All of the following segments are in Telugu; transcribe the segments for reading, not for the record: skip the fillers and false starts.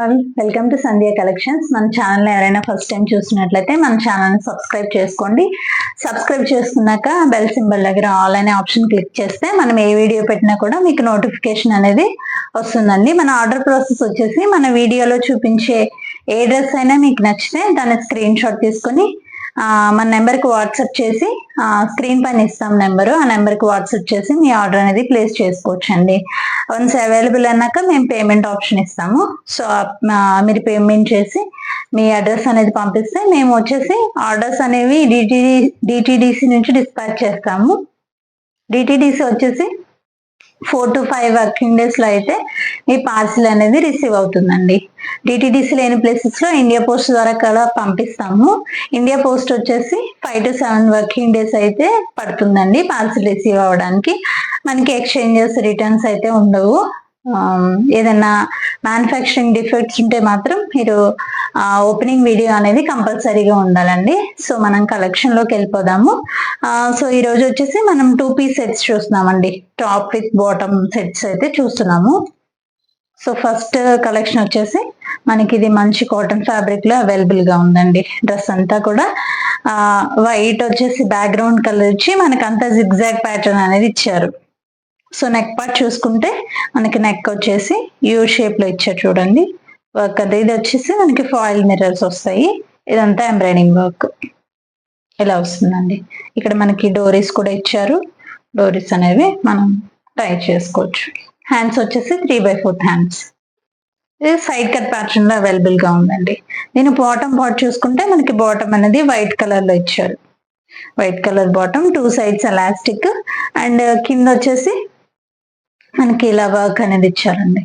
All welcome to Sandhya collections. మన ఛానల్ ఎవరైనా ఫస్ట్ టైం చూసినట్లయితే మన ఛానల్ని సబ్స్క్రైబ్ చేసుకోండి. సబ్స్క్రైబ్ చేసుకున్నాక బెల్ సింబల్ దగ్గర ఆల్ అనే ఆప్షన్ క్లిక్ చేస్తే మనం ఏ వీడియో పెట్టినా కూడా మీకు నోటిఫికేషన్ అనేది వస్తుందండి. మన ఆర్డర్ ప్రాసెస్ వచ్చేసి మన వీడియోలో చూపించే ఏ డ్రెస్ అయినా మీకు నచ్చితే దాన్ని స్క్రీన్ షాట్ తీసుకొని మన నెంబర్కి వాట్సాప్ చేసి స్క్రీన్ పైన ఇస్తాం నెంబరు, ఆ నెంబర్కి వాట్సాప్ చేసి మీ ఆర్డర్ అనేది ప్లేస్ చేసుకోవచ్చు అండి. వన్స్ అవైలబుల్ అన్నాక మేము పేమెంట్ ఆప్షన్ ఇస్తాము. సో మీరు పేమెంట్ చేసి మీ అడ్రస్ అనేది పంపిస్తే మేము వచ్చేసి ఆర్డర్స్ అనేవి డిటిడిసి నుంచి డిస్పాచ్ చేస్తాము. డిటిడిసి వచ్చేసి 4 to 5 వర్కింగ్ డేస్ లో అయితే మీ పార్సిల్ అనేది రిసీవ్ అవుతుందండి. డిటిడిసి లేని ప్లేసెస్ లో ఇండియా పోస్ట్ ద్వారా కూడా పంపిస్తాము. ఇండియా పోస్ట్ వచ్చేసి 5 to 7 వర్కింగ్ డేస్ అయితే పడుతుందండి పార్సిల్ రిసీవ్ అవ్వడానికి. మనకి ఎక్స్చేంజెస్ రిటర్న్స్ అయితే ఉండవు. ఏదైనా మ్యానుఫ్యాక్చరింగ్ డిఫెక్ట్స్ ఉంటే మాత్రం మీరు ఓపెనింగ్ వీడియో అనేది కంపల్సరీగా ఉండాలండి. సో మనం కలెక్షన్ లోకి వెళ్ళిపోదాము. సో ఈ రోజు వచ్చేసి మనం 2 పీస్ సెట్స్ చూస్తున్నామండి. టాప్ విత్ బాటమ్ సెట్స్ అయితే చూస్తున్నాము. సో ఫస్ట్ కలెక్షన్ వచ్చేసి మనకి ఇది మంచి కాటన్ ఫ్యాబ్రిక్ లో అవైలబుల్ గా ఉందండి. డ్రెస్ అంతా కూడా వైట్ వచ్చేసి బ్యాక్గ్రౌండ్ కలర్ ఇచ్చి మనకి అంతా జిగ్జాగ్ ప్యాటర్న్ అనేది ఇచ్చారు. సో నెక్ పార్ట్ చూసుకుంటే మనకి నెక్ వచ్చేసి యూ షేప్ లో ఇచ్చారు చూడండి వర్క్. అది ఇది వచ్చేసి మనకి ఫాయిల్ మిర్రర్స్ వస్తాయి. ఇదంతా ఎంబ్రాయిడింగ్ వర్క్ ఇలా వస్తుందండి. ఇక్కడ మనకి డోరీస్ కూడా ఇచ్చారు. డోరీస్ అనేవి మనం టై చేసుకోవచ్చు. హ్యాండ్స్ వచ్చేసి 3/4 హ్యాండ్స్. ఇది సైడ్ కట్ ప్యాటర్న్ లో అవైలబుల్ గా ఉందండి. దీని బాటమ్ పార్ట్ చూసుకుంటే మనకి బాటమ్ అనేది వైట్ కలర్ లో ఇచ్చారు. White colour bottom, 2 sides elastic and కింద వచ్చేసి మనకి ఇలా వర్క్ అనేది ఇచ్చారండి.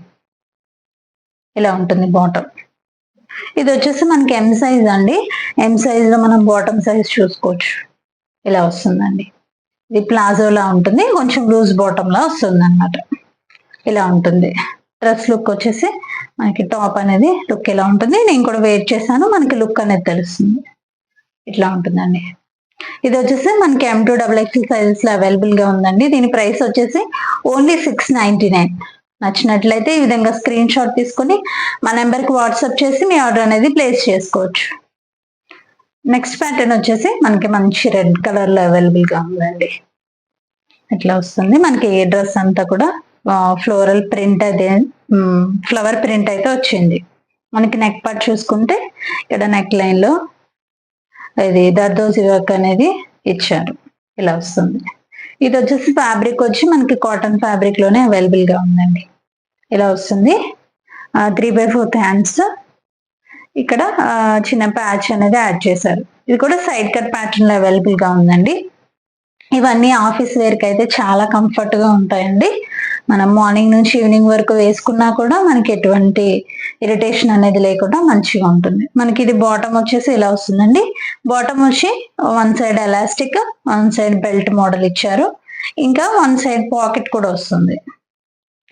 ఇలా ఉంటుంది బాటమ్. ఇది వచ్చేసి మనకి ఎం సైజ్ అండి. ఎం సైజ్ లో మనం బాటమ్ సైజ్ చూసుకోవచ్చు. ఇలా వస్తుందండి. ఇది ప్లాజో లా ఉంటుంది, కొంచెం లూజ్ బాటమ్ లా వస్తుంది అన్నమాట. ఇలా ఉంటుంది. డ్రెస్ లుక్ వచ్చేసి మనకి టాప్ అనేది లుక్ ఇలా ఉంటుంది. నేను కూడా వేర్ చేశాను, మనకి లుక్ అనేది తెలుస్తుంది. ఇట్లా ఉంటుందండి. ఇది వచ్చేసి మనకి M2 XXL సైజెస్ లో అవైలబుల్ గా ఉందండి. దీని ప్రైస్ వచ్చేసి ఓన్లీ 699. నచ్చినట్లయితే ఈ విధంగా స్క్రీన్ షాట్ తీసుకుని మా నెంబర్ కి వాట్సాప్ చేసి మీ ఆర్డర్ అనేది ప్లేస్ చేసుకోవచ్చు. నెక్స్ట్ ప్యాటర్న్ వచ్చేసి మనకి మంచి రెడ్ కలర్ లో అవైలబుల్ గా ఉందండి. ఇట్లా వస్తుంది. మనకి ఏ డ్రెస్ అంతా కూడా ఫ్లోరల్ ప్రింట్ అదే ఫ్లవర్ ప్రింట్ అయితే వచ్చింది. మనకి నెక్ పార్ట్ చూసుకుంటే ఇక్కడ నెక్ లైన్ లో ఇది దర్దోసి వర్క్ అనేది ఇచ్చారు. ఇలా వస్తుంది. ఇది వచ్చేసి ఫ్యాబ్రిక్ వచ్చి మనకి కాటన్ ఫ్యాబ్రిక్ లోనే అవైలబుల్ గా ఉందండి. ఇలా వస్తుంది. 3/4 హ్యాండ్స్. ఇక్కడ చిన్న ప్యాచ్ అనేది యాడ్ చేశారు. ఇది కూడా సైడ్ కట్ ప్యాటర్న్ లో అవైలబుల్ గా ఉందండి. ఇవన్నీ ఆఫీస్ వేర్ కి అయితే చాలా కంఫర్ట్ గా ఉంటాయండి. మనం మార్నింగ్ నుంచి ఈవినింగ్ వరకు వేసుకున్నా కూడా మనకి ఎటువంటి ఇరిటేషన్ అనేది లేకుండా మంచిగా ఉంటుంది. మనకి ఇది బాటమ్ వచ్చేసి ఇలా వస్తుందండి. బాటమ్ వచ్చి 1 side elastic, 1 side belt model ఇచ్చారు. ఇంకా 1 సైడ్ పాకెట్ కూడా వస్తుంది.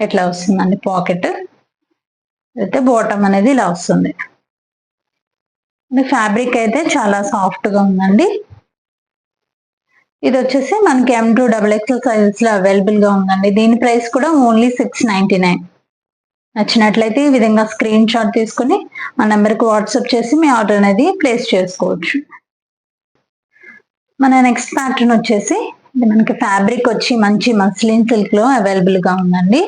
ఎట్లా వస్తుందండి పాకెట్. అయితే బాటమ్ అనేది ఇలా వస్తుంది. ఫ్యాబ్రిక్ అయితే చాలా సాఫ్ట్ గా ఉందండి. ఇది వచ్చేసి మనకి M2 XXL సైజెస్ లో అవైలబుల్ గా ఉందండి. దీని ప్రైస్ కూడా ఓన్లీ 699. నచ్చినట్లయితే ఈ విధంగా స్క్రీన్ షాట్ తీసుకుని మా నెంబర్కి వాట్సాప్ చేసి మీ ఆర్డర్ అనేది ప్లేస్ చేసుకోవచ్చు. మన నెక్స్ట్ ప్యాటర్న్ వచ్చేసి ఇది మనకి ఫ్యాబ్రిక్ వచ్చి మంచి మస్లిన్ సిల్క్ లో అవైలబుల్ గా ఉందండి.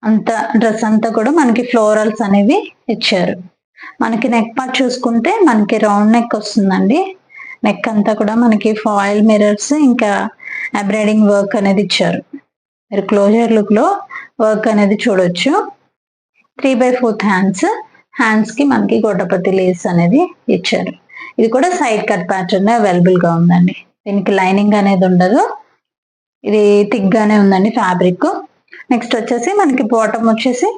అంతా డ్రెస్ అంతా కూడా మనకి ఫ్లోరల్స్ అనేవి ఇచ్చారు. మనకి నెక్ పార్ట్ చూసుకుంటే మనకి రౌండ్ నెక్ వస్తుందండి. నెక్ అంతా కూడా మనకి ఫాయిల్ మిర్రర్స్ ఇంకా ఎంబ్రాయిడింగ్ వర్క్ అనేది ఇచ్చారు. మీరు క్లోజర్ లుక్ లో వర్క్ అనేది చూడొచ్చు. 3/4 హ్యాండ్స్. హ్యాండ్స్ కి మనకి గొట్టపతి లేస్ అనేది ఇచ్చారు. ఇది కూడా సైడ్ కట్ ప్యాటర్న్ అవైలబుల్ గా ఉందండి. దీనికి లైనింగ్ అనేది ఉండదు. ఇది థిక్ గానే ఉందండి ఫ్యాబ్రిక్. నెక్స్ట్ వచ్చేసి మనకి బాటమ్ వచ్చేసి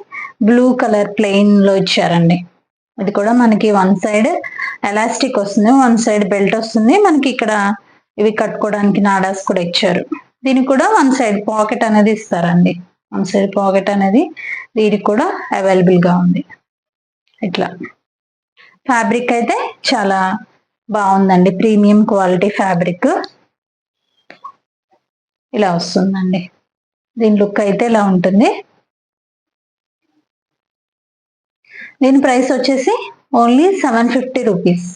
బ్లూ కలర్ ప్లెయిన్ లో ఇచ్చారండి. ఇది కూడా మనకి 1 సైడ్ ఎలాస్టిక్ వస్తుంది, 1 సైడ్ బెల్ట్ వస్తుంది. మనకి ఇక్కడ ఇవి కట్టుకోవడానికి నాడాస్ కూడా ఇచ్చారు. దీనికి కూడా 1 సైడ్ పాకెట్ అనేది ఇస్తారండి. 1 సైడ్ పాకెట్ అనేది దీనికి కూడా అవైలబుల్ గా ఉంది. ఇట్లా ఫ్యాబ్రిక్ అయితే చాలా బాగుందండి. ప్రీమియం క్వాలిటీ ఫ్యాబ్రిక్ ఇలా వస్తుందండి. దీని లుక్ అయితే ఇలా ఉంటుంది. దీని ప్రైస్ వచ్చేసి ఓన్లీ 750 రూపీస్.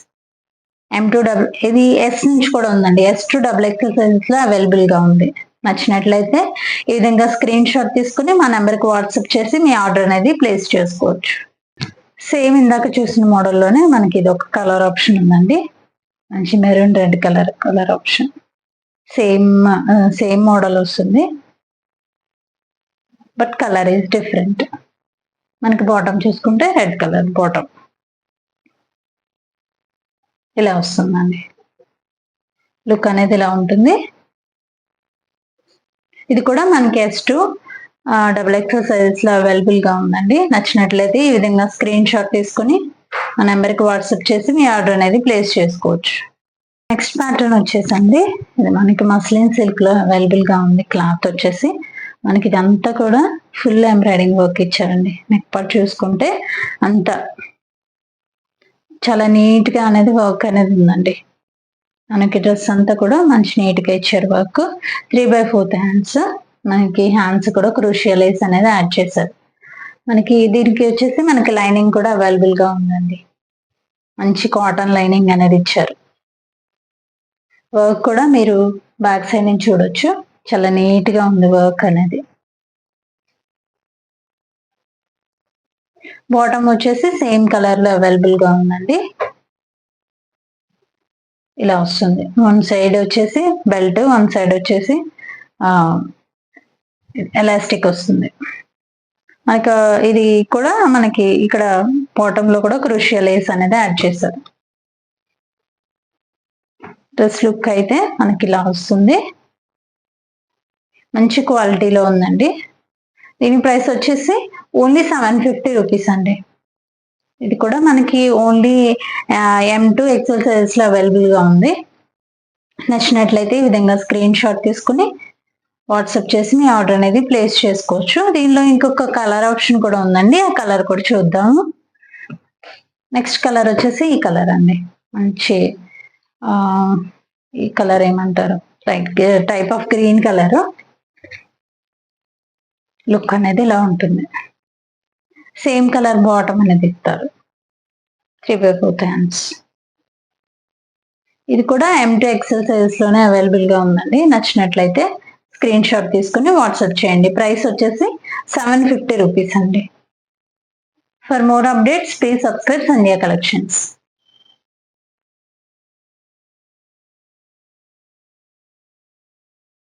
M2 ఇది ఎస్ నుంచి కూడా ఉందండి. S2 XXL లో అవైలబుల్ గా ఉంది. నచ్చినట్లయితే ఈ విధంగా స్క్రీన్ షాట్ తీసుకుని మా నెంబర్కి వాట్సాప్ చేసి మీ ఆర్డర్ అనేది ప్లేస్ చేసుకోవచ్చు. సేమ్ ఇందాక చూసిన మోడల్లోనే మనకి ఇది ఒక కలర్ ఆప్షన్ ఉందండి. మంచి maroon red colour option. Same model వస్తుంది, బట్ కలర్ ఈజ్ డిఫరెంట్. మనకి బాటమ్ చూసుకుంటే రెడ్ కలర్ బాటమ్ ఇలా వస్తుందండి. లుక్ అనేది ఇలా ఉంటుంది. ఇది కూడా మనకి S2 XXL లో అవైలబుల్ గా ఉందండి. నచ్చినట్లయితే ఈ విధంగా స్క్రీన్ షాట్ తీసుకుని మా నెంబర్కి వాట్సాప్ చేసి మీ ఆర్డర్ అనేది ప్లేస్ చేసుకోవచ్చు. నెక్స్ట్ ప్యాటర్న్ వచ్చేసండి, ఇది మనకి మస్లిన్ సిల్క్ లో అవైలబుల్ గా ఉంది. క్లాత్ వచ్చేసి మనకి ఇదంతా కూడా ఫుల్ ఎంబ్రాయిడింగ్ వర్క్ ఇచ్చారండి. నెక్ పార్ట్ చూసుకుంటే అంతా చాలా నీట్ గా అనేది వర్క్ అనేది ఉందండి. మనకి డ్రెస్ అంతా కూడా మంచి నీట్ గా ఇచ్చారు వర్క్. 3/4 హ్యాండ్స్. మనకి హ్యాండ్స్ కూడా క్రూషియల్ లేస్ అనేది యాడ్ చేశారు. మనకి దీనికి వచ్చేసి మనకి లైనింగ్ కూడా అవైలబుల్ గా ఉందండి. మంచి కాటన్ లైనింగ్ అనేది ఇచ్చారు. వర్క్ కూడా మీరు బ్యాక్ సైడ్ నుంచి చూడొచ్చు. చాలా నీట్ గా ఉంది వర్క్ అనేది. బాటమ్ వచ్చేసి సేమ్ కలర్ లో అవైలబుల్ గా ఉందండి. ఇలా వస్తుంది. వన్ సైడ్ వచ్చేసి బెల్ట్, వన్ సైడ్ వచ్చేసి ఎలాస్టిక్ వస్తుంది. మనకి ఇది కూడా మనకి ఇక్కడ బాటమ్ లో కూడా క్రూషియల్ లేస్ అనేది యాడ్ చేశారు. డ్రెస్ లుక్ అయితే మనకి ఇలా వస్తుంది. మంచి క్వాలిటీలో ఉందండి. దీని ప్రైస్ వచ్చేసి ఓన్లీ 750 రూపీస్ అండి. ఇది కూడా మనకి ఓన్లీ M2 XL సైజ్ లో అవైలబుల్ గా ఉంది. నచ్చినట్లయితే ఈ విధంగా స్క్రీన్ షాట్ తీసుకుని వాట్సాప్ చేసి మీ ఆర్డర్ అనేది ప్లేస్ చేసుకోవచ్చు. దీనిలో ఇంకొక కలర్ ఆప్షన్ కూడా ఉందండి. ఆ కలర్ కూడా చూద్దాము. నెక్స్ట్ కలర్ వచ్చేసి ఈ కలర్ అండి. మంచి ఈ కలర్ ఏమంటారు, type of green colour. Look అనేది ఇలా ఉంటుంది. సేమ్ కలర్ బాటమ్ అనేది ఇస్తారు. 3/4 హ్యాండ్స్. ఇది కూడా M2 XL సైజ్ లోనే అవైలబుల్ గా ఉందండి. నచ్చినట్లయితే స్క్రీన్ షాట్ తీసుకుని వాట్సాప్ చేయండి. ప్రైస్ వచ్చేసి 750 రూపీస్ అండి. For more updates please subscribe Sandhya collections.